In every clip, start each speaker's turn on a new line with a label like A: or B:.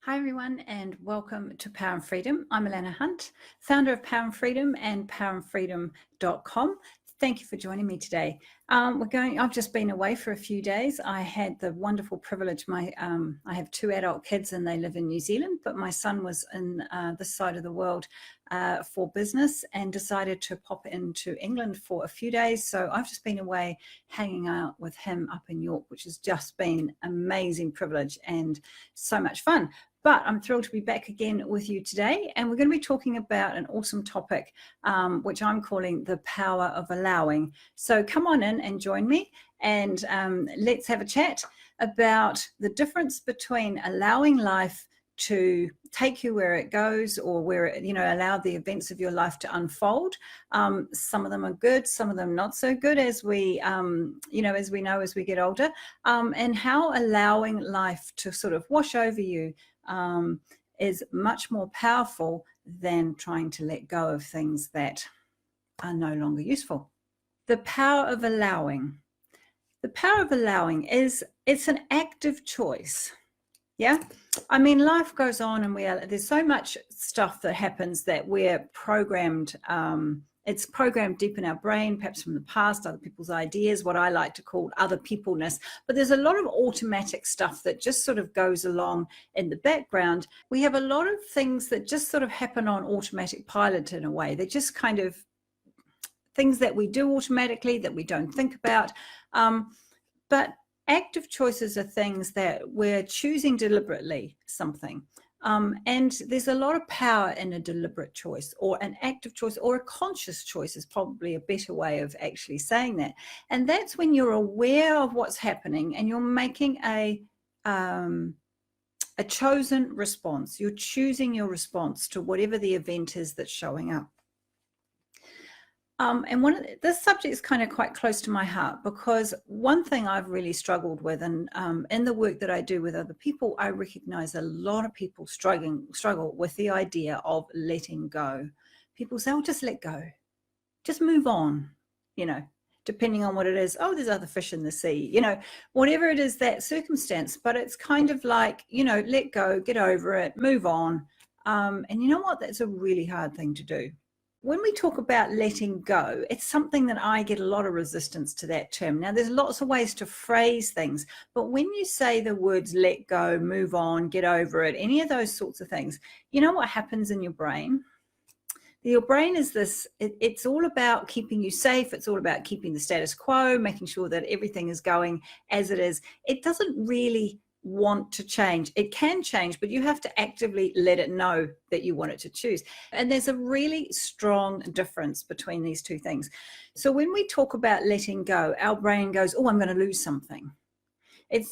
A: Hi, everyone, and welcome to Power and Freedom. I'm Allanah Hunt, founder of Power and Freedom and powerandfreedom.com. Thank you for joining me today. I've just been away for a few days. I had the wonderful privilege. I have two adult kids and they live in New Zealand, but my son was in this side of the world for business and decided to pop into England for a few days. So I've just been away hanging out with him up in York, which has just been amazing privilege and so much fun. But I'm thrilled to be back again with you today, and we're going to be talking about an awesome topic, which I'm calling the power of allowing. So come on in and join me, and let's have a chat about the difference between allowing life to take you where it goes, or where it, allow the events of your life to unfold. Some of them are good, some of them not so good, as we know as we get older, and how allowing life to sort of wash over you is much more powerful than trying to let go of things that are no longer useful. The power of allowing. The power of allowing it's an active choice. Yeah, I mean, life goes on, and there's so much stuff that happens that we're programmed. It's programmed deep in our brain, perhaps from the past, other people's ideas, what I like to call other peopleness. But there's a lot of automatic stuff that just sort of goes along in the background. We have a lot of things that just sort of happen on automatic pilot in a way. They're just kind of things that we do automatically that we don't think about. But active choices are things that we're choosing deliberately something. And there's a lot of power in a deliberate choice, or an active choice, or a conscious choice is probably a better way of actually saying that. And that's when you're aware of what's happening and you're making a chosen response. You're choosing your response to whatever the event is that's showing up. And this subject is kind of quite close to my heart, because one thing I've really struggled with, and in the work that I do with other people, I recognize a lot of people struggle with the idea of letting go. People say, "Oh, just let go, just move on," depending on what it is. "Oh, there's other fish in the sea," whatever it is, that circumstance. But it's kind of like, let go, get over it, move on. And you know what? That's a really hard thing to do. When we talk about letting go, it's something that I get a lot of resistance to that term. Now, there's lots of ways to phrase things, but when you say the words let go, move on, get over it, any of those sorts of things, you know what happens in your brain? Your brain is it's all about keeping you safe. It's all about keeping the status quo, making sure that everything is going as it is. It doesn't really want to change. It can change, but you have to actively let it know that you want it to choose. And there's a really strong difference between these two things. So when we talk about letting go, our brain goes, "Oh, I'm going to lose something."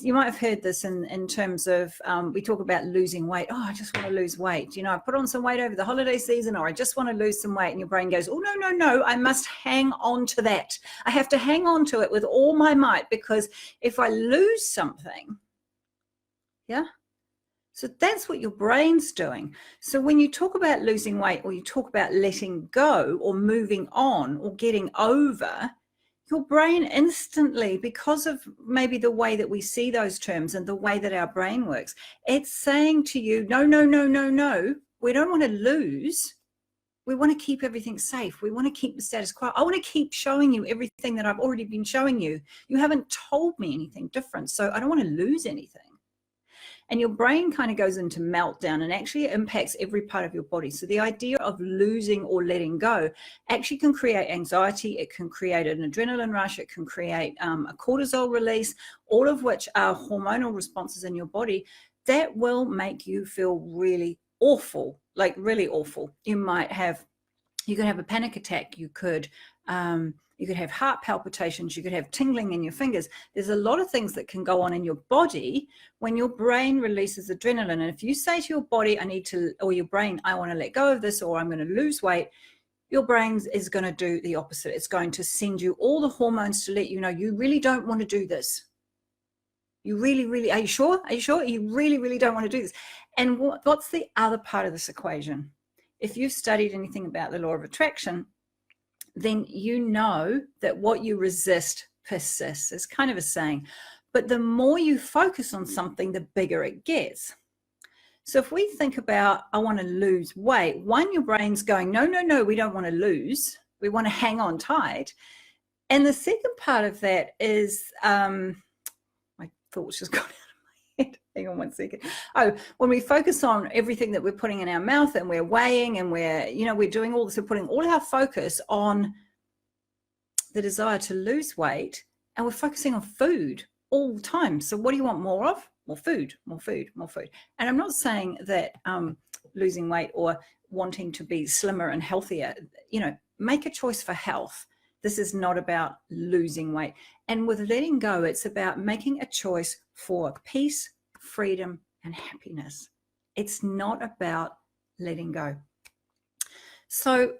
A: You might have heard this in terms of, we talk about losing weight. "Oh, I just want to lose weight. I put on some weight over the holiday season," or "I just want to lose some weight." And your brain goes, "Oh, no, no, no, I must hang on to that. I have to hang on to it with all my might, because if I lose something," yeah. So that's what your brain's doing. So when you talk about losing weight, or you talk about letting go, or moving on, or getting over, your brain instantly, because of maybe the way that we see those terms and the way that our brain works, it's saying to you, "No, no, no, no, no. We don't want to lose. We want to keep everything safe. We want to keep the status quo. I want to keep showing you everything that I've already been showing you. You haven't told me anything different, so I don't want to lose anything." And your brain kind of goes into meltdown, and actually impacts every part of your body. So the idea of losing or letting go actually can create anxiety. It can create an adrenaline rush. It can create a cortisol release, all of which are hormonal responses in your body that will make you feel really awful, like really awful. You could have a panic attack. You could have heart palpitations. You could have tingling in your fingers. There's a lot of things that can go on in your body when your brain releases adrenaline. And if you say to your body, or your brain, "I want to let go of this," or "I'm going to lose weight," your brain is going to do the opposite. It's going to send you all the hormones to let you know you really don't want to do this. You really, really, are you sure? Are you sure? You really, really don't want to do this. And what's the other part of this equation? If you've studied anything about the law of attraction, then you know that what you resist persists. It's kind of a saying. But the more you focus on something, the bigger it gets. So if we think about, I want to lose weight, one, your brain's going, no, no, no, we don't want to lose. We want to hang on tight. And the second part of that is, my thoughts just got out of my head. Hang on one second. Oh, when we focus on everything that we're putting in our mouth and we're weighing and we're doing all this, we're putting all our focus on the desire to lose weight, and we're focusing on food all the time. So what do you want more of? More food, more food, more food. And I'm not saying that losing weight or wanting to be slimmer and healthier, make a choice for health. This is not about losing weight. And with letting go, it's about making a choice for peace, freedom, and happiness. It's not about letting go. So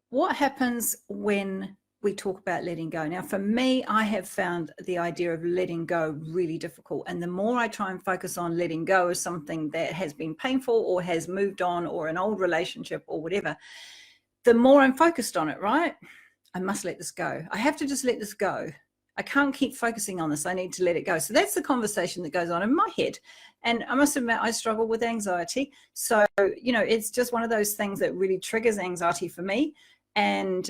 A: what happens when we talk about letting go? Now, for me, I have found the idea of letting go really difficult. And the more I try and focus on letting go of something that has been painful or has moved on, or an old relationship or whatever, the more I'm focused on it, right? I must let this go. I have to just let this go. I can't keep focusing on this. I need to let it go. So that's the conversation that goes on in my head. And I must admit, I struggle with anxiety. So, it's just one of those things that really triggers anxiety for me. And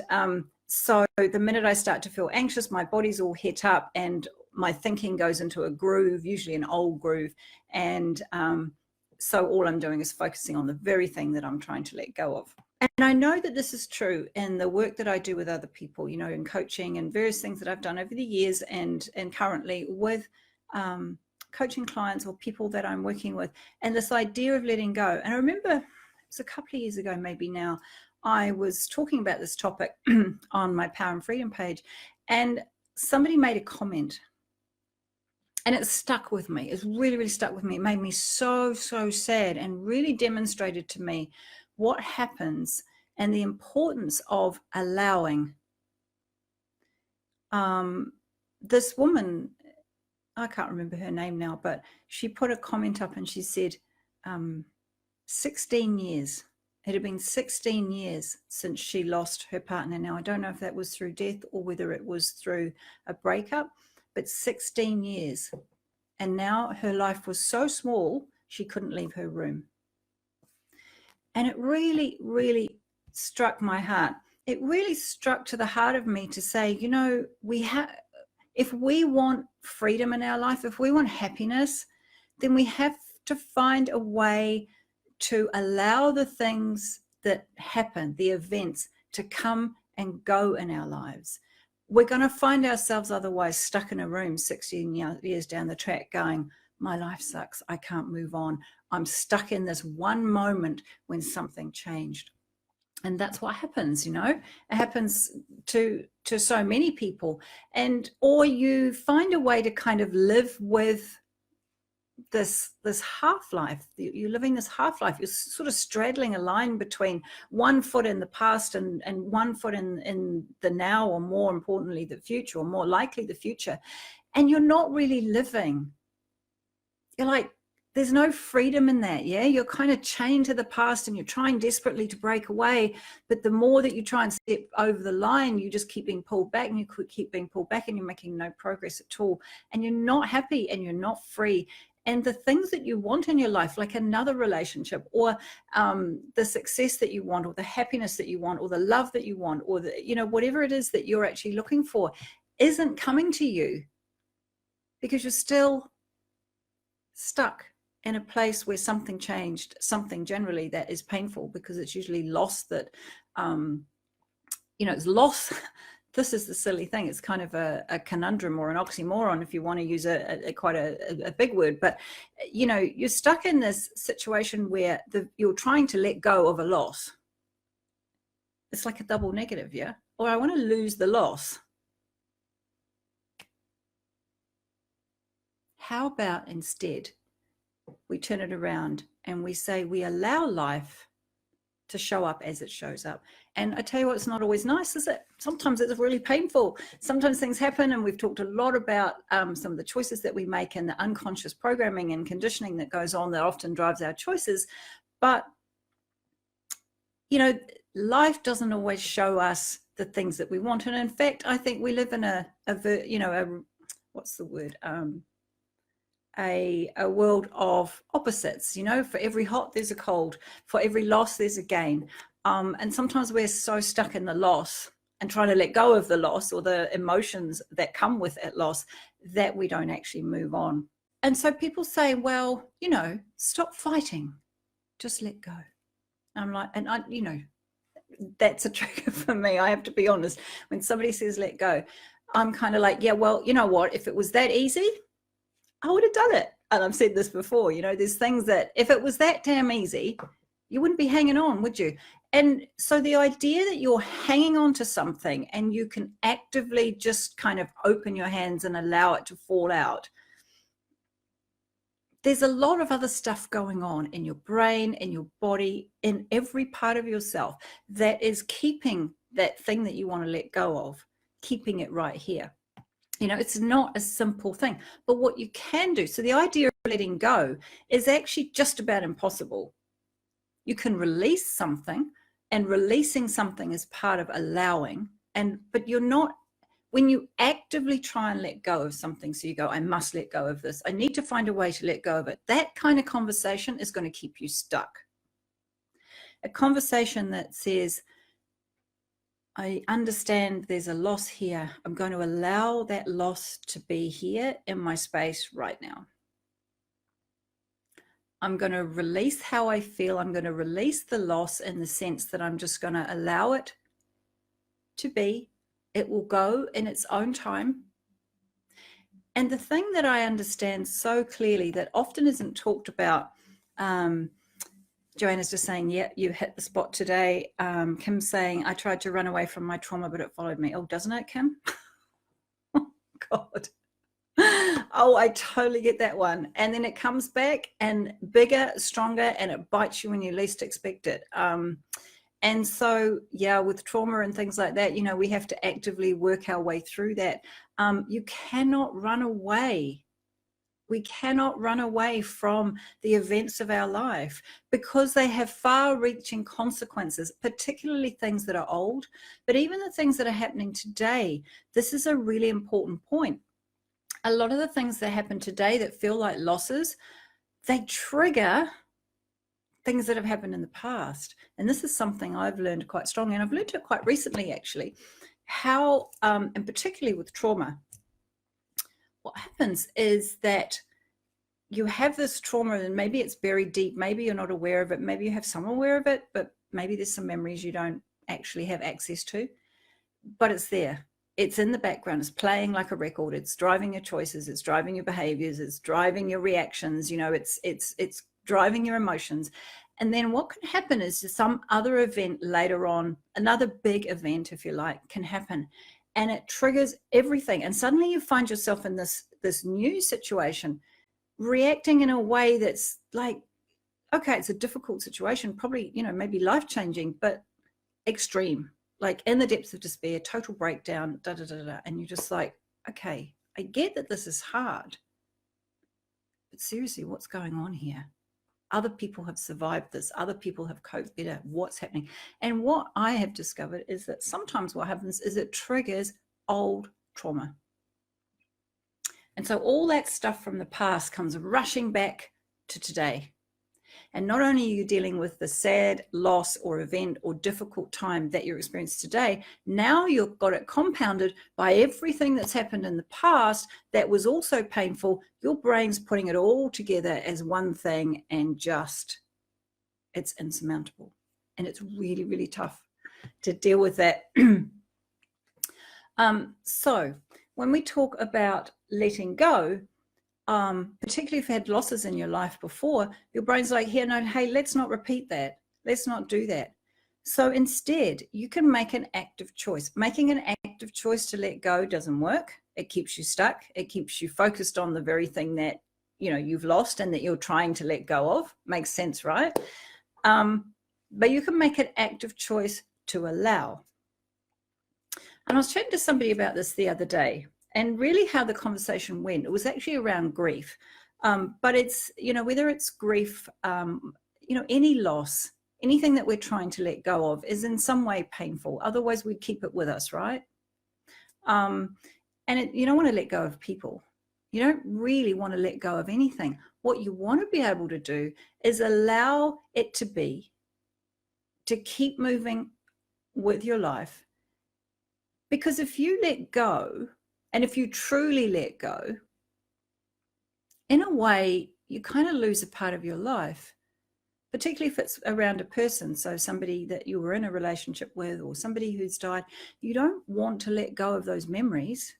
A: so the minute I start to feel anxious, my body's all het up and my thinking goes into a groove, usually an old groove. And so all I'm doing is focusing on the very thing that I'm trying to let go of. And I know that this is true in the work that I do with other people, in coaching and various things that I've done over the years, and currently with coaching clients or people that I'm working with, and this idea of letting go. And I remember it was a couple of years ago, maybe now, I was talking about this topic on my Power and Freedom page, and somebody made a comment, and it stuck with me. It's really, really stuck with me. It made me so, so sad, and really demonstrated to me what happens and the importance of allowing. This woman, I can't remember her name now, but she put a comment up and she said, 16 years. It had been 16 years since she lost her partner. Now, I don't know if that was through death or whether it was through a breakup, but 16 years. And now her life was so small, she couldn't leave her room. And it really, really struck my heart. It really struck to the heart of me to say, if we want freedom in our life, if we want happiness, then we have to find a way to allow the things that happen, the events, to come and go in our lives. We're going to find ourselves otherwise stuck in a room 16 years down the track going, my life sucks, I can't move on. I'm stuck in this one moment when something changed. And that's what happens, it happens to so many people. Or you find a way to kind of live with this half-life. You're living this half-life. You're sort of straddling a line between one foot in the past and one foot in the now, or more importantly, the future, or more likely the future. And you're not really living. You're like, there's no freedom in that. Yeah, you're kind of chained to the past and you're trying desperately to break away. But the more that you try and step over the line, you just keep being pulled back, and you keep being pulled back, and you're making no progress at all. And you're not happy and you're not free. And the things that you want in your life, like another relationship, or the success that you want, or the happiness that you want, or the love that you want, or whatever it is that you're actually looking for, isn't coming to you because you're still stuck in a place where something changed, something generally that is painful, because it's usually loss that, it's loss. This is the silly thing. It's kind of a conundrum or an oxymoron, if you want to use quite a big word. But, you're stuck in this situation where you're trying to let go of a loss. It's like a double negative, yeah? Or I want to lose the loss. How about instead we turn it around and we say we allow life to show up as it shows up? And I tell you what, it's not always nice, is it? Sometimes it's really painful. Sometimes things happen, and we've talked a lot about some of the choices that we make and the unconscious programming and conditioning that goes on that often drives our choices. But, life doesn't always show us the things that we want. And in fact, I think we live in what's the word? a world of opposites. You know, for every hot there's a cold, for every loss there's a gain. And sometimes we're so stuck in the loss and trying to let go of the loss or the emotions that come with that loss that we don't actually move on. And so people say, well, you know, stop fighting, just let go. I'm like, and I, you know, that's a trigger for me. I have to be honest. When somebody says let go, I'm kind of like, yeah, well, you know what? If it was that easy, I would have done it. And I've said this before, you know, there's things that if it was that damn easy, you wouldn't be hanging on, would you? And so the idea that you're hanging on to something and you can actively just kind of open your hands and allow it to fall out, there's a lot of other stuff going on in your brain, in your body, in every part of yourself that is keeping that thing that you want to let go of, keeping it right here. You know, it's not a simple thing, but what you can do. So the idea of letting go is actually just about impossible. You can release something, and releasing something is part of allowing. But you're not, when you actively try and let go of something, so you go, I must let go of this, I need to find a way to let go of it, that kind of conversation is going to keep you stuck. A conversation that says, I understand there's a loss here, I'm going to allow that loss to be here in my space right now. I'm going to release how I feel. I'm going to release the loss in the sense that I'm just going to allow it to be. It will go in its own time. And the thing that I understand so clearly that often isn't talked about, Joanna's just saying, yeah, you hit the spot today. Kim's saying, I tried to run away from my trauma, but it followed me. Oh, doesn't it, Kim? Oh, God. Oh, I totally get that one. And then it comes back and bigger, stronger, and it bites you when you least expect it. And so, yeah, with trauma and things like that, you know, we have to actively work our way through that. You cannot run away. We cannot run away from the events of our life because they have far-reaching consequences, particularly things that are old, but even the things that are happening today. This is a really important point. A lot of the things that happen today that feel like losses, they trigger things that have happened in the past. And this is something I've learned quite strongly, and I've learned it quite recently, actually, how, and particularly with trauma, what happens is that you have this trauma and maybe it's buried deep, maybe you're not aware of it, maybe you have some aware of it, but maybe there's some memories you don't actually have access to, but it's there. It's in the background, it's playing like a record, it's driving your choices, it's driving your behaviors, it's driving your reactions, you know, it's driving your emotions. And then what can happen is some other event later on, another big event, if you like, can happen. And it triggers everything. And suddenly you find yourself in this new situation, reacting in a way that's like, okay, it's a difficult situation, probably, you know, maybe life-changing, but extreme. Like in the depths of despair, total breakdown, and you're just like, okay, I get that this is hard, but seriously, what's going on here? Other people have survived this. Other people have coped better. What's happening? And what I have discovered is that sometimes what happens is it triggers old trauma. And so all that stuff from the past comes rushing back to today. And not only are you dealing with the sad loss or event or difficult time that you're experiencing today, now you've got it compounded by everything that's happened in the past that was also painful. Your brain's putting it all together as one thing, and just, it's insurmountable. And it's really, really tough to deal with that. So when we talk about letting go, particularly if you had losses in your life before, your brain's like, here, no, hey, let's not repeat that. Let's not do that. So instead, you can make an active choice. Making an active choice to let go doesn't work. It keeps you stuck. It keeps you focused on the very thing that, you know, you've lost and that you're trying to let go of. Makes sense, right? But you can make an active choice to allow. And I was chatting to somebody about this the other day, and really how the conversation went, it was actually around grief. But it's, you know, whether it's grief, you know, any loss, anything that we're trying to let go of is in some way painful. Otherwise, we'd keep it with us, right? And you don't want to let go of people. You don't really want to let go of anything. What you want to be able to do is allow it to be, to keep moving with your life. Because if you let go, and if you truly let go, in a way, you kind of lose a part of your life, particularly if it's around a person. So somebody that you were in a relationship with, or somebody who's died, you don't want to let go of those memories.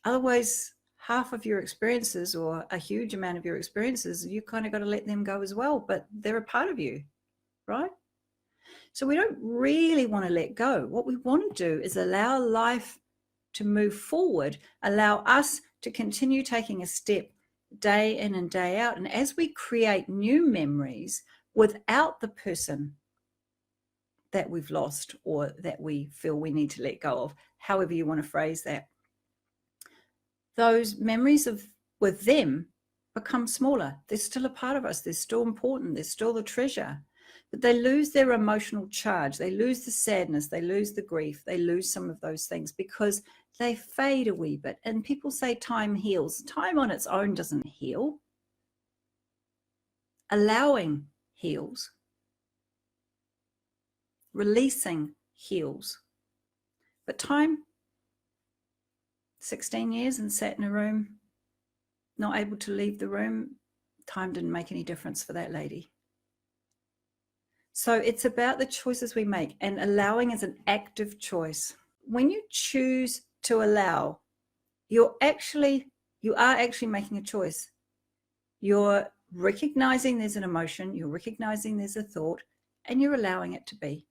A: Otherwise, half of your experiences, or a huge amount of your experiences, you kind of got to let them go as well, but they're a part of you, right? So we don't really want to let go. What we want to do is allow life to move forward, allow us to continue taking a step day in and day out. And as we create new memories without the person that we've lost, or that we feel we need to let go of, however you want to phrase that, those memories with them become smaller. They're still a part of us. They're still important. They're still the treasure. But they lose their emotional charge. They lose the sadness. They lose the grief. They lose some of those things because they fade a wee bit. And people say time heals. Time on its own doesn't heal. Allowing heals. Releasing heals. But time, 16 years and sat in a room, not able to leave the room, time didn't make any difference for that lady. So it's about the choices we make, and allowing is an active choice. When you choose to allow, you are actually making a choice. You're recognizing there's an emotion, you're recognizing there's a thought, and you're allowing it to be.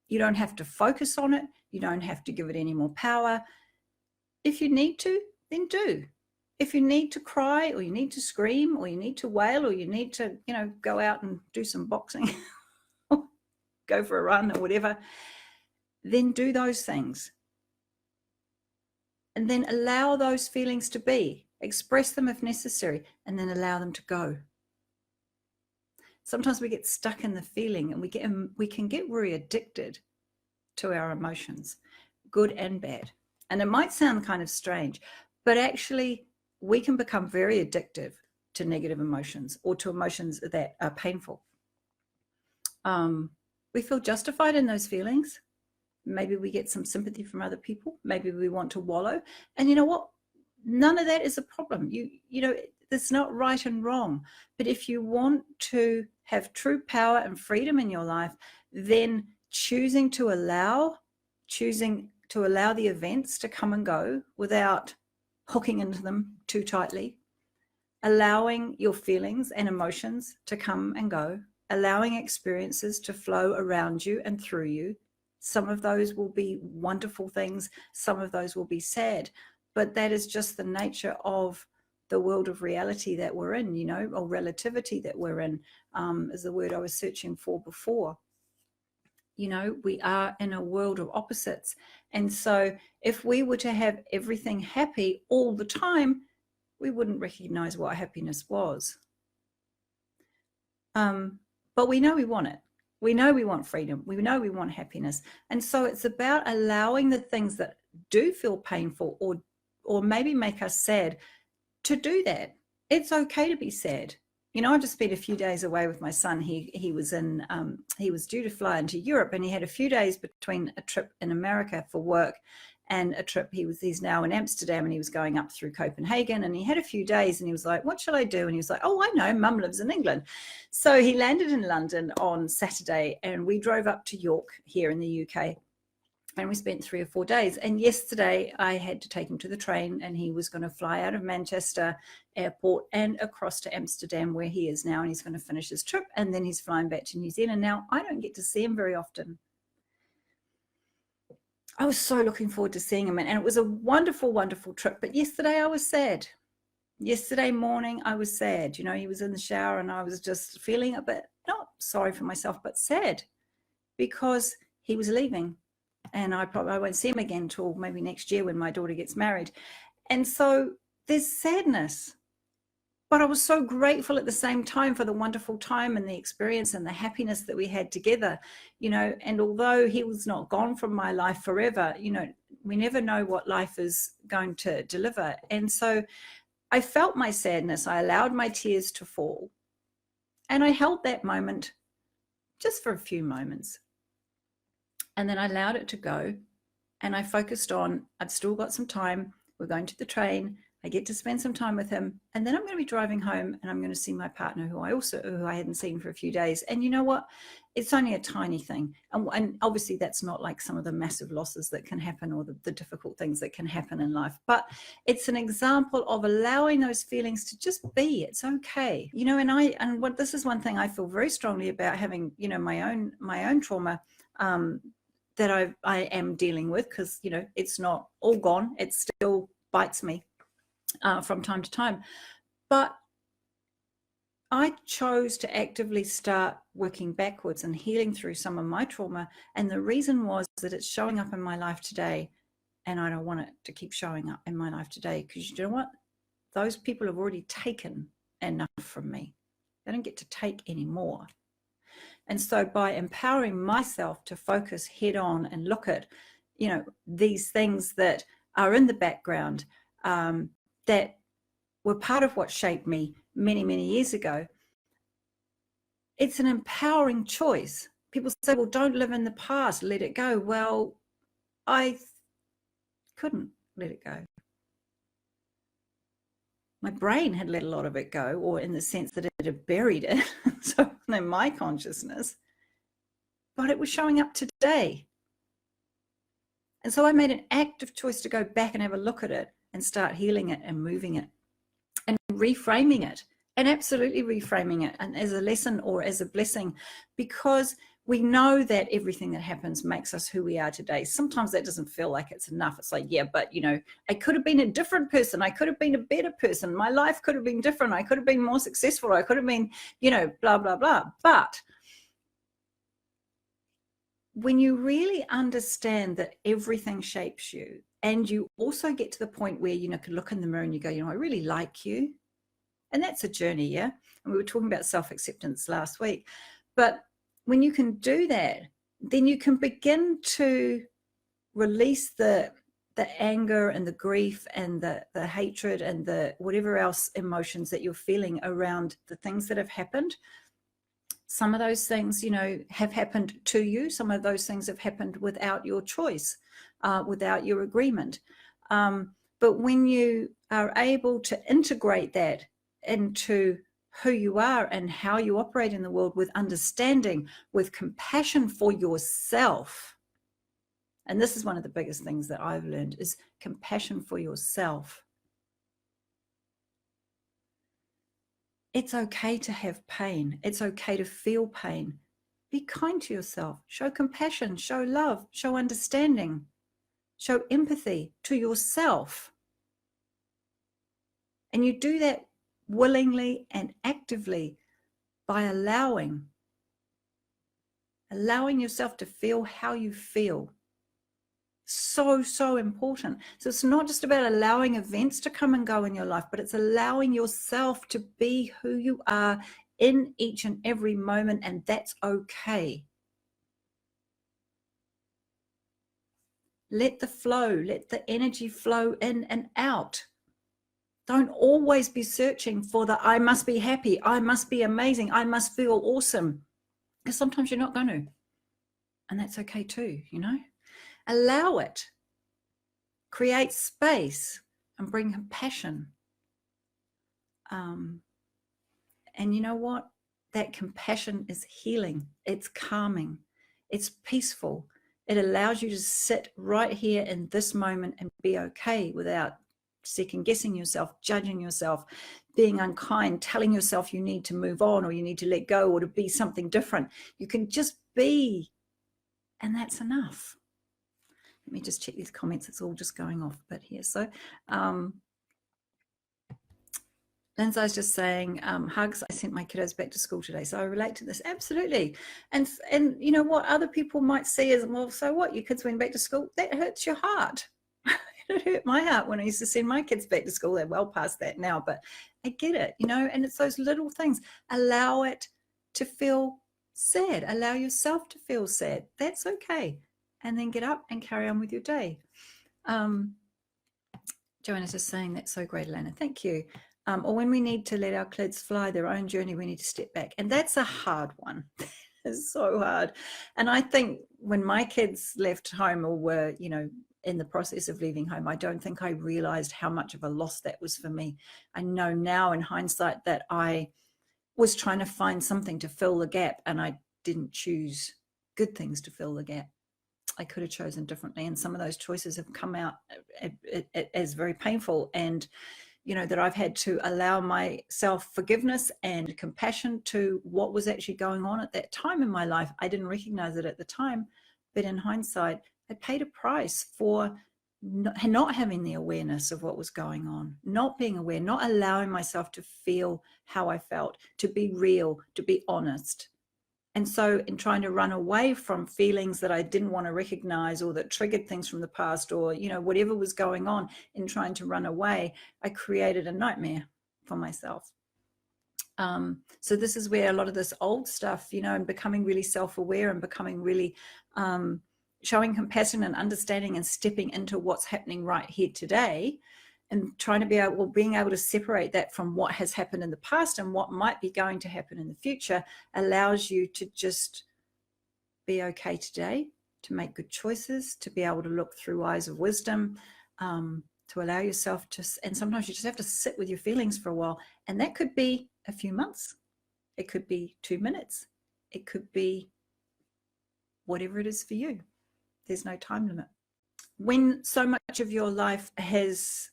A: You don't have to focus on it. You don't have to give it any more power. If you need to, then do. If you need to cry, or you need to scream, or you need to wail, or you need to, go out and do some boxing, go for a run or whatever, then do those things. And then allow those feelings to be. Express them if necessary, and then allow them to go. Sometimes we get stuck in the feeling, and we can get very addicted to our emotions, good and bad. And it might sound kind of strange, but actually we can become very addictive to negative emotions, or to emotions that are painful. We feel justified in those feelings. Maybe we get some sympathy from other people. Maybe we want to wallow. And you know what? None of that is a problem. It's not right and wrong. But if you want to have true power and freedom in your life, then choosing to allow the events to come and go without hooking into them too tightly, allowing your feelings and emotions to come and go, allowing experiences to flow around you and through you. Some of those will be wonderful things. Some of those will be sad. But that is just the nature of the world of reality that we're in, or relativity that we're in, is the word I was searching for before. We are in a world of opposites. And so if we were to have everything happy all the time, we wouldn't recognize what happiness was. But we know we want it. We know we want freedom. We know we want happiness. And so it's about allowing the things that do feel painful, or maybe make us sad, to do that. It's okay to be sad. I just spent a few days away with my son. He was due to fly into Europe, and he had a few days between a trip in America for work and a trip. He's now in Amsterdam, and he was going up through Copenhagen, and he had a few days, and he was like, what shall I do? And he was like, oh, I know, Mum lives in England. So he landed in London on Saturday, and we drove up to York here in the UK, and we spent 3 or 4 days. And yesterday I had to take him to the train, and he was going to fly out of Manchester airport and across to Amsterdam, where he is now, and he's going to finish his trip, and then he's flying back to New Zealand. Now, I don't get to see him very often. I was so looking forward to seeing him, and it was a wonderful, wonderful trip. But yesterday I was sad. Yesterday morning I was sad. He was in the shower, and I was just feeling a bit, not sorry for myself, but sad, because he was leaving. And I won't see him again till maybe next year when my daughter gets married. And so there's sadness. But I was so grateful at the same time for the wonderful time and the experience and the happiness that we had together, And although he was not gone from my life forever, We never know what life is going to deliver. And so I felt my sadness. I allowed my tears to fall. And I held that moment just for a few moments. And then I allowed it to go. And I focused on, I've still got some time. We're going to the train. I get to spend some time with him. And then I'm going to be driving home and I'm going to see my partner who I hadn't seen for a few days. And you know what? It's only a tiny thing. And obviously that's not like some of the massive losses that can happen or the difficult things that can happen in life. But it's an example of allowing those feelings to just be. It's okay. You know, and what this is one thing I feel very strongly about, having, you know, my own trauma, that I am dealing with, because, you know, it's not all gone. It still bites me from time to time. But I chose to actively start working backwards and healing through some of my trauma. And the reason was that it's showing up in my life today. And I don't want it to keep showing up in my life today, because you know what? Those people have already taken enough from me. They don't get to take any more. And so by empowering myself to focus head on and look at, you know, these things that are in the background, that were part of what shaped me many, many years ago, it's an empowering choice. People say, well, don't live in the past, let it go. Well, I couldn't let it go. My brain had let a lot of it go, or in the sense that it had buried it, so in my consciousness, but it was showing up today. And so I made an active choice to go back and have a look at it and start healing it and moving it and reframing it, and absolutely reframing it, and as a lesson or as a blessing, because we know that everything that happens makes us who we are today. Sometimes that doesn't feel like it's enough. It's like, yeah, but you know, I could have been a different person. I could have been a better person. My life could have been different. I could have been more successful. I could have been, you know, blah, blah, blah. But when you really understand that everything shapes you, and you also get to the point where, you know, can look in the mirror and you go, you know, I really like you. And that's a journey, yeah? And we were talking about self-acceptance last week. But when you can do that, then you can begin to release the anger and the grief and the hatred and the whatever else emotions that you're feeling around the things that have happened. Some of those things, you know, have happened to you. Some of those things have happened without your choice, without your agreement. But when you are able to integrate that into who you are and how you operate in the world, with understanding, with compassion for yourself. And this is one of the biggest things that I've learned, is compassion for yourself. It's okay to have pain. It's okay to feel pain. Be kind to yourself. Show compassion, show love, show understanding, show empathy to yourself. And you do that willingly and actively by allowing yourself to feel how you feel. So important. So it's not just about allowing events to come and go in your life, but it's allowing yourself to be who you are in each and every moment, and that's okay. Let the flow, let the energy flow in and out. Don't always be searching for the I must be happy, I must be amazing, I must feel awesome, because sometimes you're not going to. And that's okay too, you know. Allow it. Create space and bring compassion. And you know what? That compassion is healing. It's calming. It's peaceful. It allows you to sit right here in this moment and be okay without second guessing yourself, judging yourself, being unkind, telling yourself you need to move on or you need to let go or to be something different. You can just be, and that's enough. Let me just check these comments. It's all just going off a bit here. So Lindsay's just saying, hugs, I sent my kiddos back to school today. So I relate to this. Absolutely. And you know what other people might see as, well, so what? Your kids went back to school? That hurts your heart. It hurt my heart when I used to send my kids back to school. They're well past that now, but I get it, you know, and it's those little things. Allow it to feel sad. Allow yourself to feel sad. That's okay. And then get up and carry on with your day. Um, Joanna's just saying that's so great, Allanah. Thank you. Or when we need to let our kids fly their own journey, we need to step back. And that's a hard one. It's so hard. And I think when my kids left home or were, in the process of leaving home, I don't think I realized how much of a loss that was for me. I know now in hindsight that I was trying to find something to fill the gap, and I didn't choose good things to fill the gap. I could have chosen differently, and some of those choices have come out as very painful, and that I've had to allow myself forgiveness and compassion to what was actually going on at that time in my life. I didn't recognize it at the time, but in hindsight, I paid a price for not having the awareness of what was going on, not being aware, not allowing myself to feel how I felt, to be real, to be honest. And so in trying to run away from feelings that I didn't want to recognize, or that triggered things from the past, or, whatever was going on, in trying to run away, I created a nightmare for myself. So this is where a lot of this old stuff, and becoming really self-aware and becoming really showing compassion and understanding and stepping into what's happening right here today, and trying to being able to separate that from what has happened in the past and what might be going to happen in the future, allows you to just be okay today, to make good choices, to be able to look through eyes of wisdom, to allow yourself to, and sometimes you just have to sit with your feelings for a while. And that could be a few months. It could be 2 minutes. It could be whatever it is for you. There's no time limit. When so much of your life is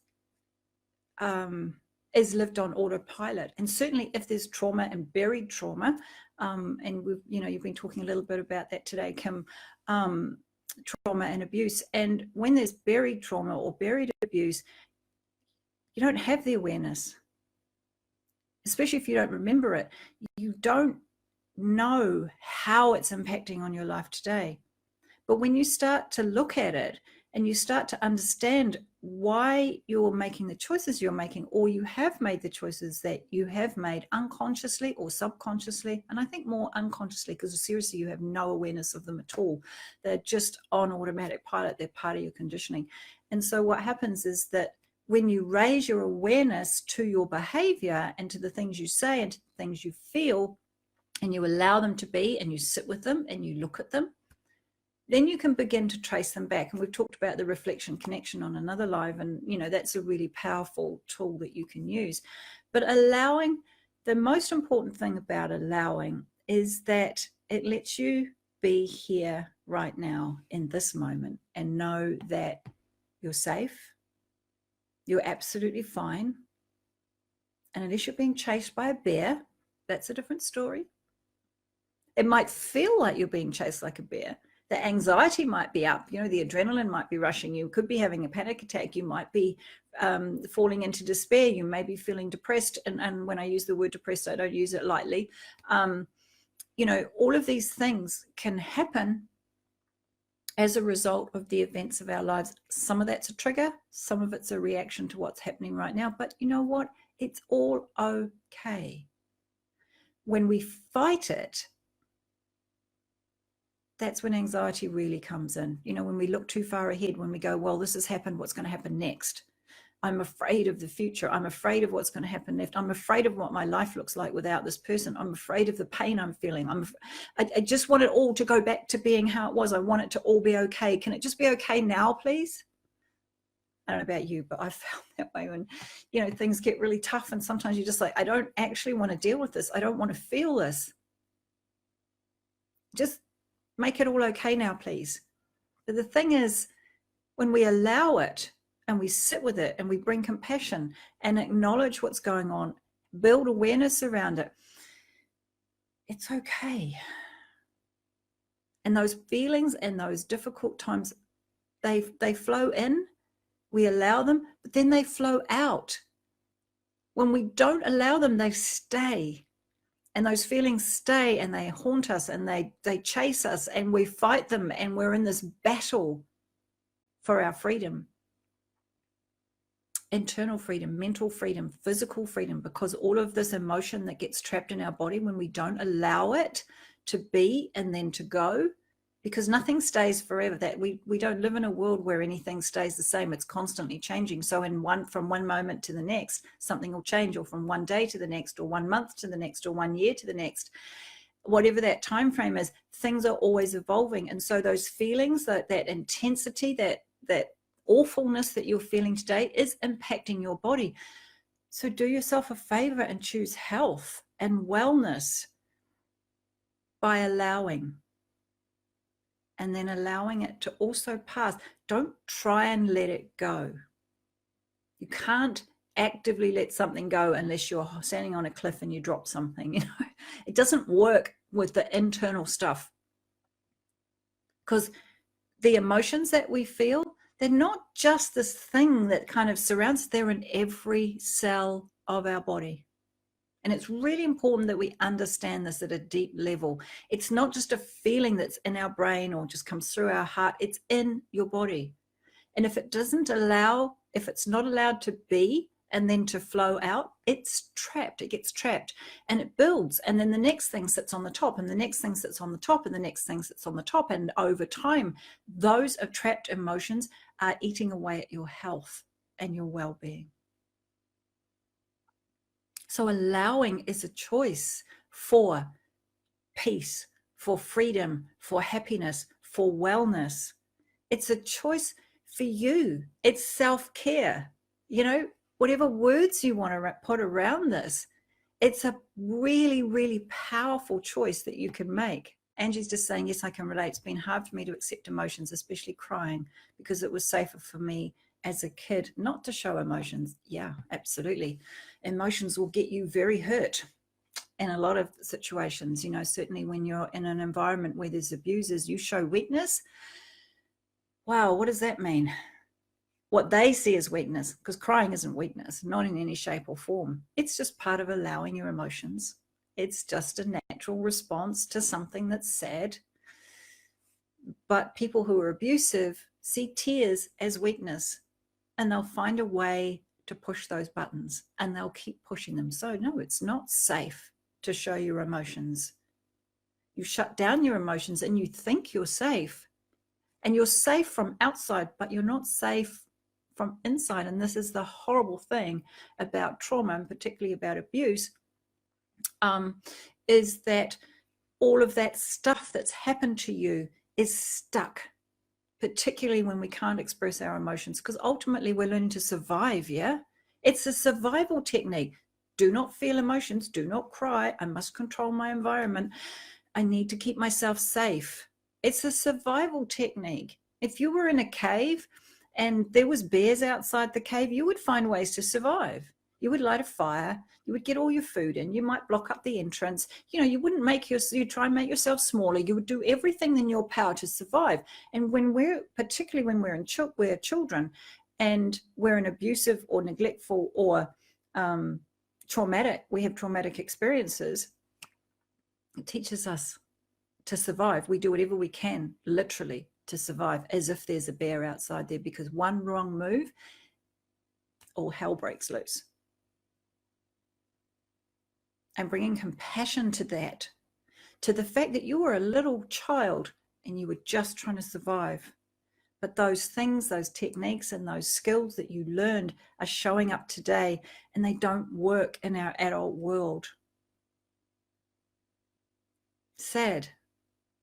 A: lived on autopilot, and certainly if there's trauma and buried trauma, and we've, you've been talking a little bit about that today, Kim, trauma and abuse. And when there's buried trauma or buried abuse, you don't have the awareness, especially if you don't remember it. You don't know how it's impacting on your life today. But when you start to look at it and you start to understand why you're making the choices you're making, or you have made the choices that you have made unconsciously or subconsciously, and I think more unconsciously, because seriously, you have no awareness of them at all. They're just on automatic pilot. They're part of your conditioning. And so what happens is that when you raise your awareness to your behavior and to the things you say and to the things you feel, and you allow them to be, and you sit with them and you look at them, then you can begin to trace them back. And we've talked about the reflection connection on another live, and that's a really powerful tool that you can use. But allowing, the most important thing about allowing is that it lets you be here right now in this moment and know that you're safe, you're absolutely fine. And unless you're being chased by a bear, that's a different story. It might feel like you're being chased like a bear. The anxiety might be up, the adrenaline might be rushing. You could be having a panic attack. You might be falling into despair. You may be feeling depressed. And when I use the word depressed, I don't use it lightly. All of these things can happen as a result of the events of our lives. Some of that's a trigger. Some of it's a reaction to what's happening right now. But you know what? It's all okay. When we fight it, that's when anxiety really comes in. When we look too far ahead, when we go, well, this has happened, what's going to happen next? I'm afraid of the future. I'm afraid of what's going to happen next. I'm afraid of what my life looks like without this person. I'm afraid of the pain I'm feeling. I just want it all to go back to being how it was. I want it to all be okay. Can it just be okay now, please? I don't know about you, but I found that way when, things get really tough, and sometimes you're just like, I don't actually want to deal with this. I don't want to feel this. Just make it all okay now, please. But the thing is, when we allow it and we sit with it and we bring compassion and acknowledge what's going on, build awareness around it, it's okay. And those feelings and those difficult times, they flow in, we allow them, but then they flow out. When we don't allow them, they stay. And those feelings stay, and they haunt us, and they chase us, and we fight them, and we're in this battle for our freedom. Internal freedom, mental freedom, physical freedom, because all of this emotion that gets trapped in our body, when we don't allow it to be and then to go, because nothing stays forever. That we don't live in a world where anything stays the same. It's constantly changing. So from one moment to the next, something will change, or from one day to the next, or 1 month to the next, or 1 year to the next. Whatever that time frame is, things are always evolving. And so those feelings, that intensity, that awfulness that you're feeling today is impacting your body. So do yourself a favor and choose health and wellness by allowing, and then allowing it to also pass. Don't try and let it go. You can't actively let something go unless you're standing on a cliff and you drop something. It doesn't work with the internal stuff, because the emotions that we feel, they're not just this thing that kind of surrounds, they're in every cell of our body. And it's really important that we understand this at a deep level. It's not just a feeling that's in our brain or just comes through our heart. It's in your body. And if it's not allowed to be and then to flow out, it's trapped. It gets trapped and it builds. And then the next thing sits on the top, and the next thing sits on the top, and the next thing sits on the top. And over time, those trapped emotions are eating away at your health and your well-being. So allowing is a choice for peace, for freedom, for happiness, for wellness. It's a choice for you. It's self-care. Whatever words you want to put around this, it's a really, really powerful choice that you can make. Angie's just saying, yes, I can relate. It's been hard for me to accept emotions, especially crying, because it was safer for me as a kid not to show emotions. Yeah, absolutely. Emotions will get you very hurt in a lot of situations. Certainly when you're in an environment where there's abusers, you show weakness. Wow, what does that mean? What they see as weakness, because crying isn't weakness, not in any shape or form. It's just part of allowing your emotions. It's just a natural response to something that's sad. But people who are abusive see tears as weakness, and they'll find a way to push those buttons, and they'll keep pushing them. So no, it's not safe to show your emotions. You shut down your emotions and you think you're safe, and you're safe from outside, but you're not safe from inside. And this is the horrible thing about trauma, and particularly about abuse, is that all of that stuff that's happened to you is stuck, particularly when we can't express our emotions, because ultimately we're learning to survive. Yeah, it's a survival technique. Do not feel emotions. Do not cry. I must control my environment. I need to keep myself safe. It's a survival technique. If you were in a cave and there was bears outside the cave, you would find ways to survive. You would light a fire. You would get all your food in. You might block up the entrance. You wouldn't you try and make yourself smaller. You would do everything in your power to survive. And particularly when we're children, and we're in abusive or neglectful or traumatic, we have traumatic experiences, it teaches us to survive. We do whatever we can, literally, to survive, as if there's a bear outside there, because one wrong move, all hell breaks loose. And bringing compassion to that, to the fact that you were a little child and you were just trying to survive. But those things, those techniques and those skills that you learned are showing up today, and they don't work in our adult world. Sad,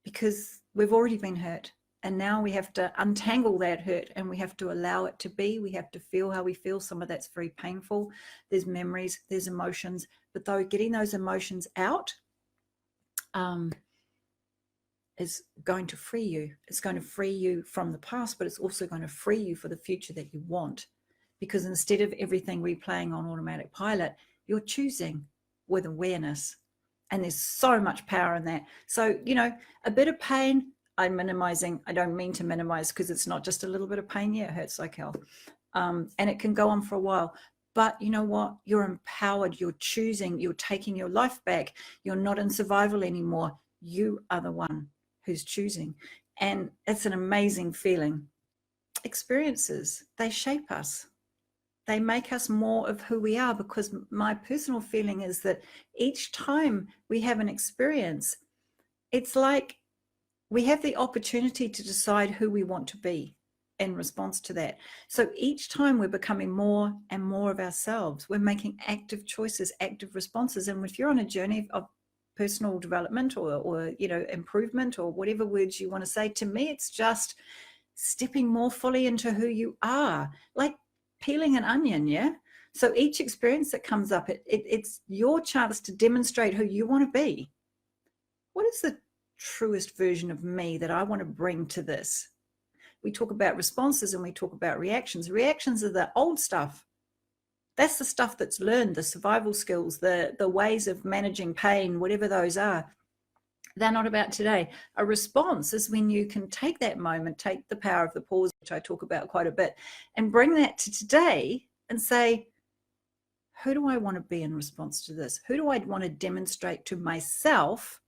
A: because we've already been hurt, and now we have to untangle that hurt, and we have to allow it to be. We have to feel how we feel. Some of that's very painful. There's memories, there's emotions, but though getting those emotions out is going to free you. It's going to free you from the past, but it's also going to free you for the future that you want, because instead of everything replaying on automatic pilot, you're choosing with awareness. And there's so much power in that. So, a bit of pain, I'm minimizing. I don't mean to minimize, because it's not just a little bit of pain. Yeah, it hurts like hell. And it can go on for a while. But you know what? You're empowered. You're choosing. You're taking your life back. You're not in survival anymore. You are the one who's choosing. And it's an amazing feeling. Experiences, they shape us. They make us more of who we are, because my personal feeling is that each time we have an experience, it's like we have the opportunity to decide who we want to be in response to that. So each time we're becoming more and more of ourselves, we're making active choices, active responses. And if you're on a journey of personal development or improvement, or whatever words you want to say, to me, it's just stepping more fully into who you are, like peeling an onion. Yeah. So each experience that comes up, it's your chance to demonstrate who you want to be. What is the truest version of me that I want to bring to this? We talk about responses and we talk about reactions. Reactions are the old stuff. That's the stuff that's learned, the survival skills, the ways of managing pain, whatever those are. They're not about today. A response is when you can take that moment, take the power of the pause, which I talk about quite a bit, and bring that to today and say, who do I want to be in response to this? Who do I want to demonstrate to myself,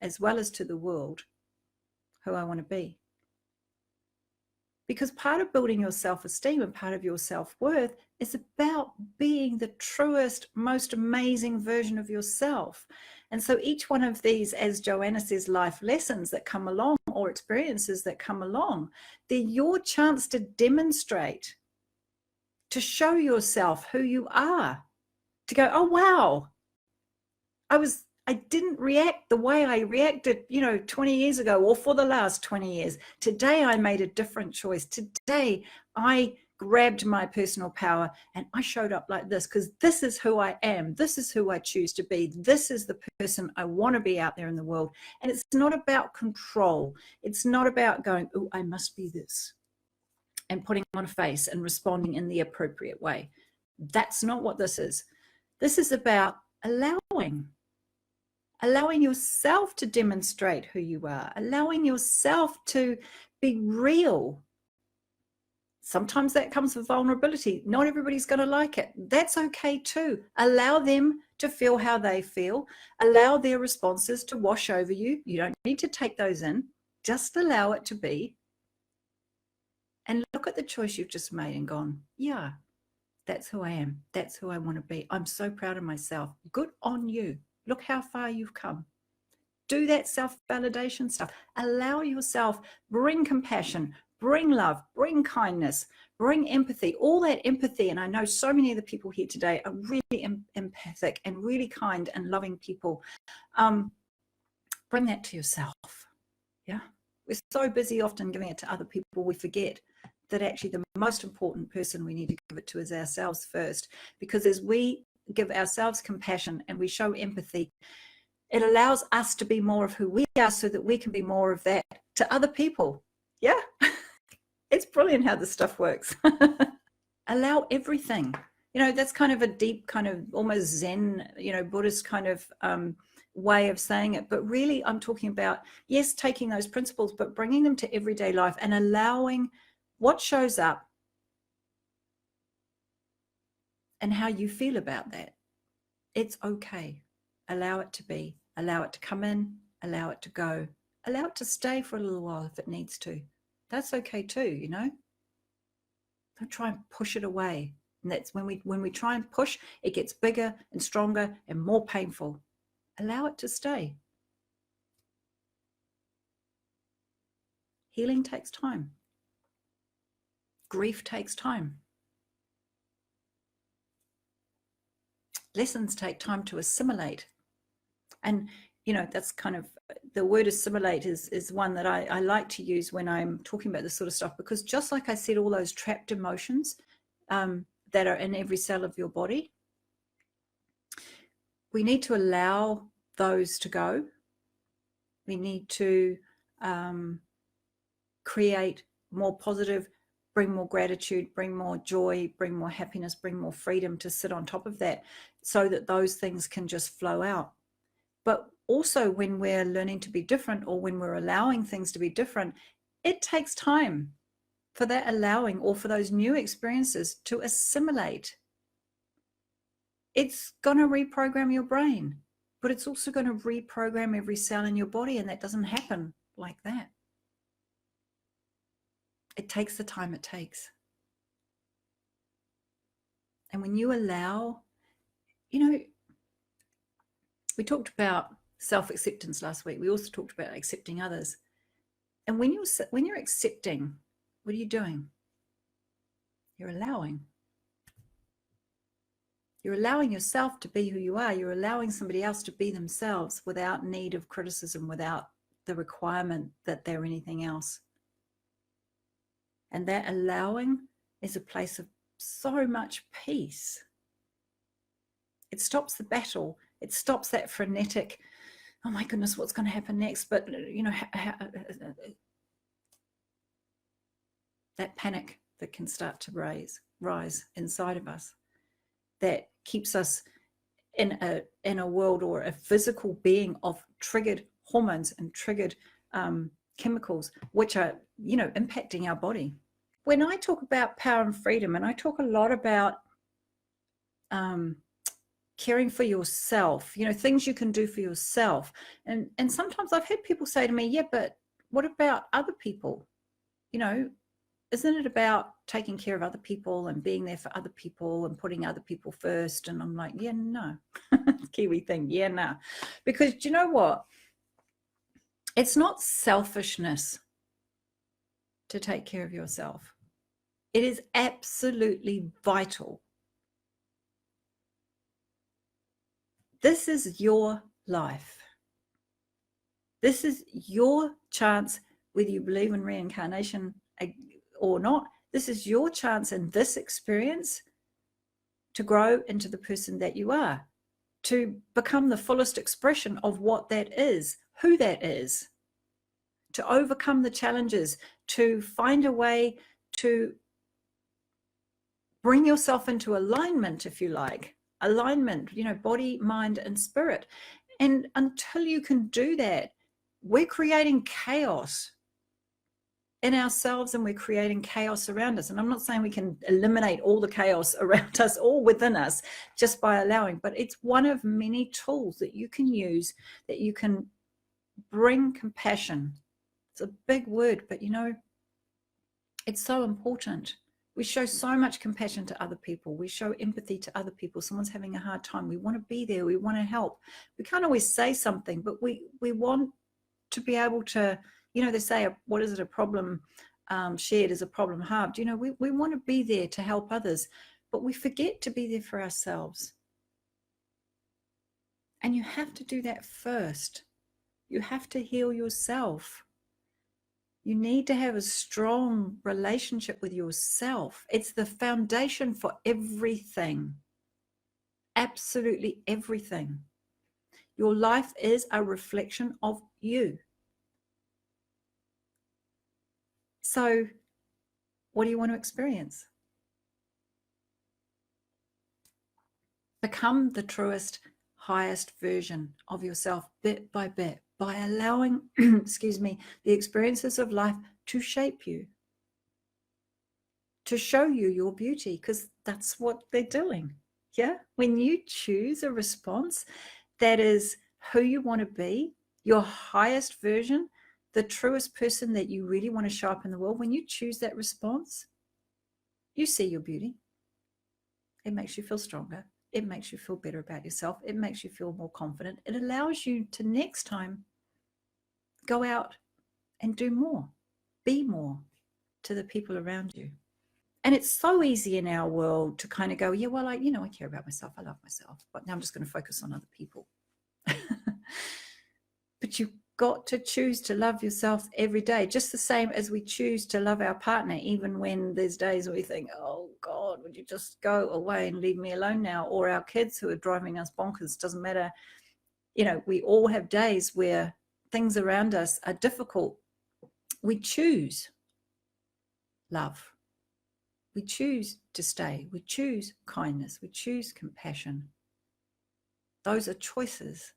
A: as well as to the world, who I want to be? Because part of building your self-esteem and part of your self-worth is about being the truest, most amazing version of yourself. And so each one of these, as Joanna says, life lessons that come along, or experiences that come along, they're your chance to demonstrate, to show yourself who you are, to go, oh, wow, I didn't react the way I reacted, 20 years ago, or for the last 20 years. Today, I made a different choice. Today, I grabbed my personal power and I showed up like this, because this is who I am. This is who I choose to be. This is the person I want to be out there in the world. And it's not about control. It's not about going, oh, I must be this, and putting on a face and responding in the appropriate way. That's not what this is. This is about allowing yourself to demonstrate who you are, allowing yourself to be real. Sometimes that comes with vulnerability. Not everybody's going to like it. That's okay too. Allow them to feel how they feel. Allow their responses to wash over you. You don't need to take those in. Just allow it to be. And look at the choice you've just made and gone, yeah, that's who I am. That's who I want to be. I'm so proud of myself. Good on you. Look how far you've come. Do that self-validation stuff. Allow yourself, bring compassion, bring love, bring kindness, bring empathy, all that empathy. And I know so many of the people here today are really empathic and really kind and loving people. Bring that to yourself. Yeah. We're so busy often giving it to other people, we forget that actually the most important person we need to give it to is ourselves first. Because as we give ourselves compassion and we show empathy, it allows us to be more of who we are, so that we can be more of that to other people. Yeah. It's brilliant how this stuff works. Allow everything. That's kind of a deep, kind of almost Zen, Buddhist kind of way of saying it. But really, I'm talking about, yes, taking those principles, but bringing them to everyday life and allowing what shows up and how you feel about that. It's okay. Allow it to be. Allow it to come in. Allow it to go. Allow it to stay for a little while if it needs to. That's okay too, Don't try and push it away. And that's when we try and push, it gets bigger and stronger and more painful. Allow it to stay. Healing takes time. Grief takes time. Lessons take time to assimilate. And, that's kind of, the word assimilate is one that I like to use when I'm talking about this sort of stuff, because just like I said, all those trapped emotions that are in every cell of your body, we need to allow those to go. We need to create more positive, bring more gratitude, bring more joy, bring more happiness, bring more freedom to sit on top of that, so that those things can just flow out. But also, when we're learning to be different, or when we're allowing things to be different, it takes time for that allowing, or for those new experiences to assimilate. It's going to reprogram your brain, but it's also going to reprogram every cell in your body, and that doesn't happen like that. It takes the time it takes. And when you allow, we talked about self-acceptance last week. We also talked about accepting others. And when you're accepting, what are you doing? You're allowing. You're allowing yourself to be who you are. You're allowing somebody else to be themselves without need of criticism, without the requirement that they're anything else. And that allowing is a place of so much peace. It stops the battle. It stops that frenetic, oh my goodness, what's going to happen next? But, that panic that can start to rise inside of us, that keeps us in a world or a physical being of triggered hormones and triggered chemicals, which are, impacting our body. When I talk about power and freedom, and I talk a lot about caring for yourself, things you can do for yourself. And sometimes I've had people say to me, yeah, but what about other people? Isn't it about taking care of other people and being there for other people and putting other people first? And I'm like, yeah, no. Kiwi thing, yeah, no. Because do you know what? It's not selfishness to take care of yourself. It is absolutely vital. This is your life. This is your chance, whether you believe in reincarnation or not. This is your chance in this experience to grow into the person that you are, to become the fullest expression of what that is, who that is, to overcome the challenges, to find a way to bring yourself into alignment, if you like. Alignment, body, mind, and spirit. And until you can do that, we're creating chaos in ourselves, and we're creating chaos around us. And I'm not saying we can eliminate all the chaos around us or within us just by allowing, but it's one of many tools that you can use, that you can bring compassion. It's a big word, but it's so important. We show so much compassion to other people. We show empathy to other people. Someone's having a hard time. We want to be there. We want to help. We can't always say something, but we want to be able to, they say, what is it? A problem shared is a problem halved. We want to be there to help others, but we forget to be there for ourselves. And you have to do that first. You have to heal yourself. You need to have a strong relationship with yourself. It's the foundation for everything. Absolutely everything. Your life is a reflection of you. So, what do you want to experience? Become the truest, highest version of yourself bit by bit, by allowing, the experiences of life to shape you, to show you your beauty, because that's what they're doing. Yeah. When you choose a response that is who you want to be, your highest version, the truest person that you really want to show up in the world, when you choose that response, you see your beauty. It makes you feel stronger. It makes you feel better about yourself. It makes you feel more confident. It allows you to next time go out and do more, be more to the people around you. And it's so easy in our world to kind of go, yeah, well, I care about myself. I love myself, but now I'm just going to focus on other people. But you've got to choose to love yourself every day, just the same as we choose to love our partner, even when there's days where we think, oh God, would you just go away and leave me alone now? Or our kids who are driving us bonkers, doesn't matter. We all have days where things around us are difficult. We choose love. We choose to stay. We choose kindness. We choose compassion. Those are choices.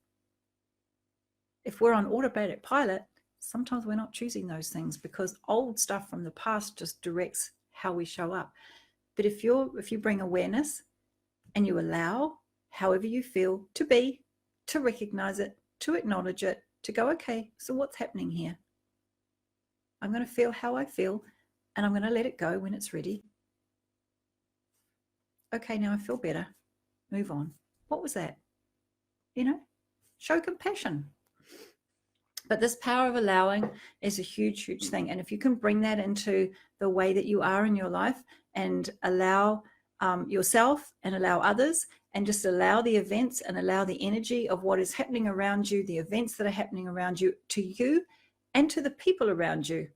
A: If we're on automatic pilot, sometimes we're not choosing those things because old stuff from the past just directs how we show up. But if you bring awareness and you allow however you feel to be, to recognize it, to acknowledge it, to go, okay, so what's happening here? I'm going to feel how I feel, and I'm going to let it go when it's ready. Okay, now I feel better. Move on. What was that? Show compassion. But this power of allowing is a huge, huge thing. And if you can bring that into the way that you are in your life and allow yourself and allow others, and just allow the events and allow the energy of what is happening around you, the events that are happening around you, to you and to the people around you,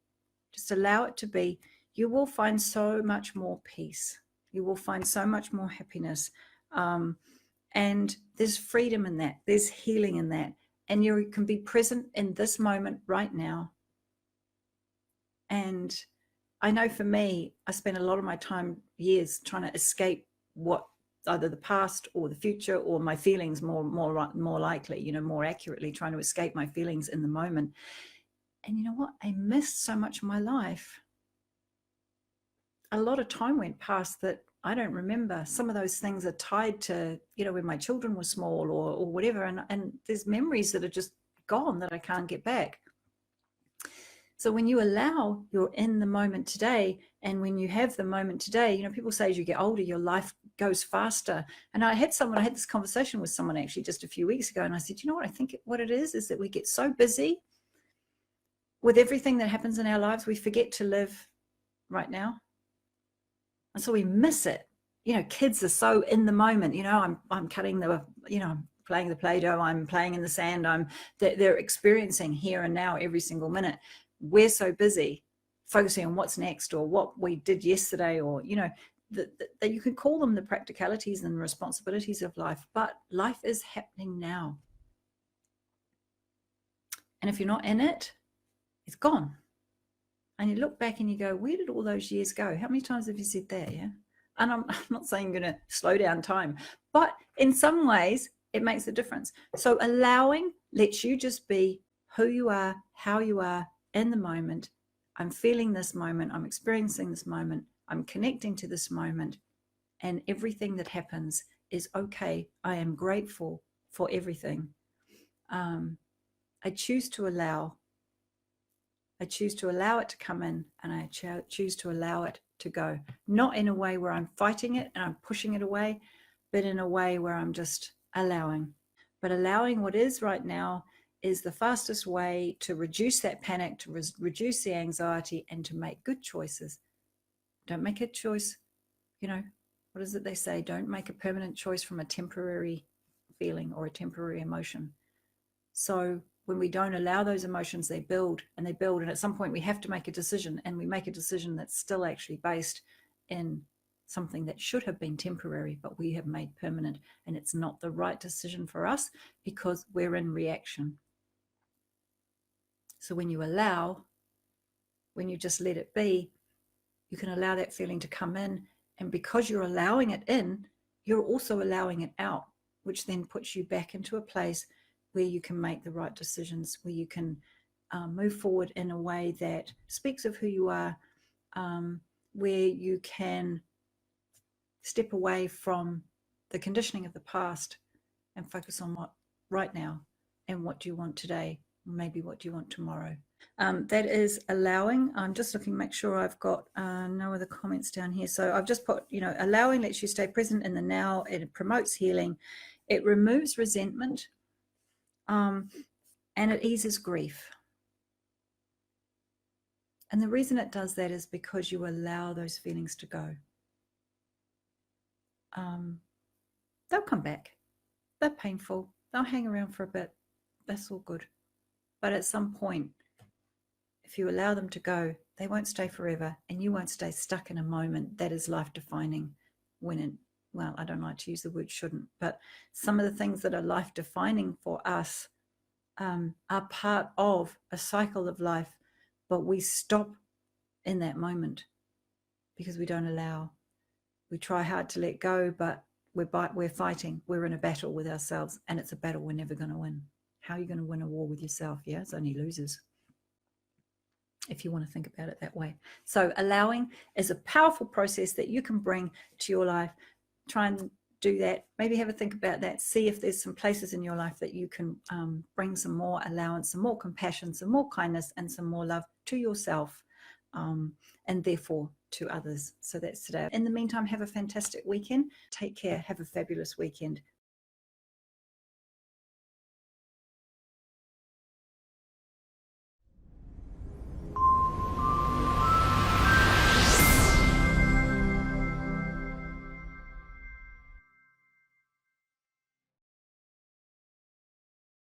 A: just allow it to be, you will find so much more peace. You will find so much more happiness. And there's freedom in that. There's healing in that. And you can be present in this moment right now. And I know for me, I spent a lot of my time, years, trying to escape what either the past or the future or my feelings, more likely, more accurately, trying to escape my feelings in the moment. And you know what? I missed so much of my life. A lot of time went past that I don't remember. Some of those things are tied to, when my children were small or whatever. And there's memories that are just gone that I can't get back. So when you allow, you're in the moment today. And when you have the moment today, people say as you get older, your life goes faster. And I had this conversation with someone actually just a few weeks ago. And I said, you know what, I think what it is that we get so busy with everything that happens in our lives, we forget to live right now. And so we miss it. Kids are so in the moment. I'm cutting I'm playing the Play-Doh, I'm playing in the sand, they're experiencing here and now every single minute. We're so busy focusing on what's next or what we did yesterday, or that you can call them the practicalities and responsibilities of life, but life is happening now. And if you're not in it, it's gone. And you look back and you go, where did all those years go? How many times have you said that? Yeah. And I'm not saying you're going to slow down time, but in some ways it makes a difference. So allowing lets you just be who you are, how you are in the moment. I'm feeling this moment. I'm experiencing this moment. I'm connecting to this moment, and everything that happens is okay. I am grateful for everything. I choose to allow. I choose to allow it to come in, and I choose to allow it to go. Not in a way where I'm fighting it and I'm pushing it away, but in a way where I'm just allowing. But allowing what is right now is the fastest way to reduce that panic, to reduce the anxiety, and to make good choices. Don't make a choice, what is it they say? Don't make a permanent choice from a temporary feeling or a temporary emotion. So when we don't allow those emotions, they build and they build. And at some point we have to make a decision, and we make a decision that's still actually based in something that should have been temporary, but we have made permanent. And it's not the right decision for us because we're in reaction. So when you allow, when you just let it be, you can allow that feeling to come in. And because you're allowing it in, you're also allowing it out, which then puts you back into a place where you can make the right decisions, where you can move forward in a way that speaks of who you are, where you can step away from the conditioning of the past and focus on what right now and what do you want today, maybe what do you want tomorrow. That is allowing. I'm just looking, make sure I've got no other comments down here. So I've just put, allowing lets you stay present in the now. It promotes healing. It removes resentment. And it eases grief. And the reason it does that is because you allow those feelings to go. They'll come back. They're painful. They'll hang around for a bit. That's all good. But at some point, if you allow them to go, they won't stay forever, and you won't stay stuck in a moment that is life-defining well, I don't like to use the word shouldn't, but some of the things that are life-defining for us are part of a cycle of life, but we stop in that moment because we don't allow. We try hard to let go, but we're fighting. We're in a battle with ourselves, and it's a battle we're never going to win. How are you going to win a war with yourself? Yeah, it's only losers, if you want to think about it that way. So allowing is a powerful process that you can bring to your life. Try and do that. Maybe have a think about that. See if there's some places in your life that you can bring some more allowance, some more compassion, some more kindness, and some more love to yourself, and therefore to others. So that's today. In the meantime, have a fantastic weekend. Take care. Have a fabulous weekend.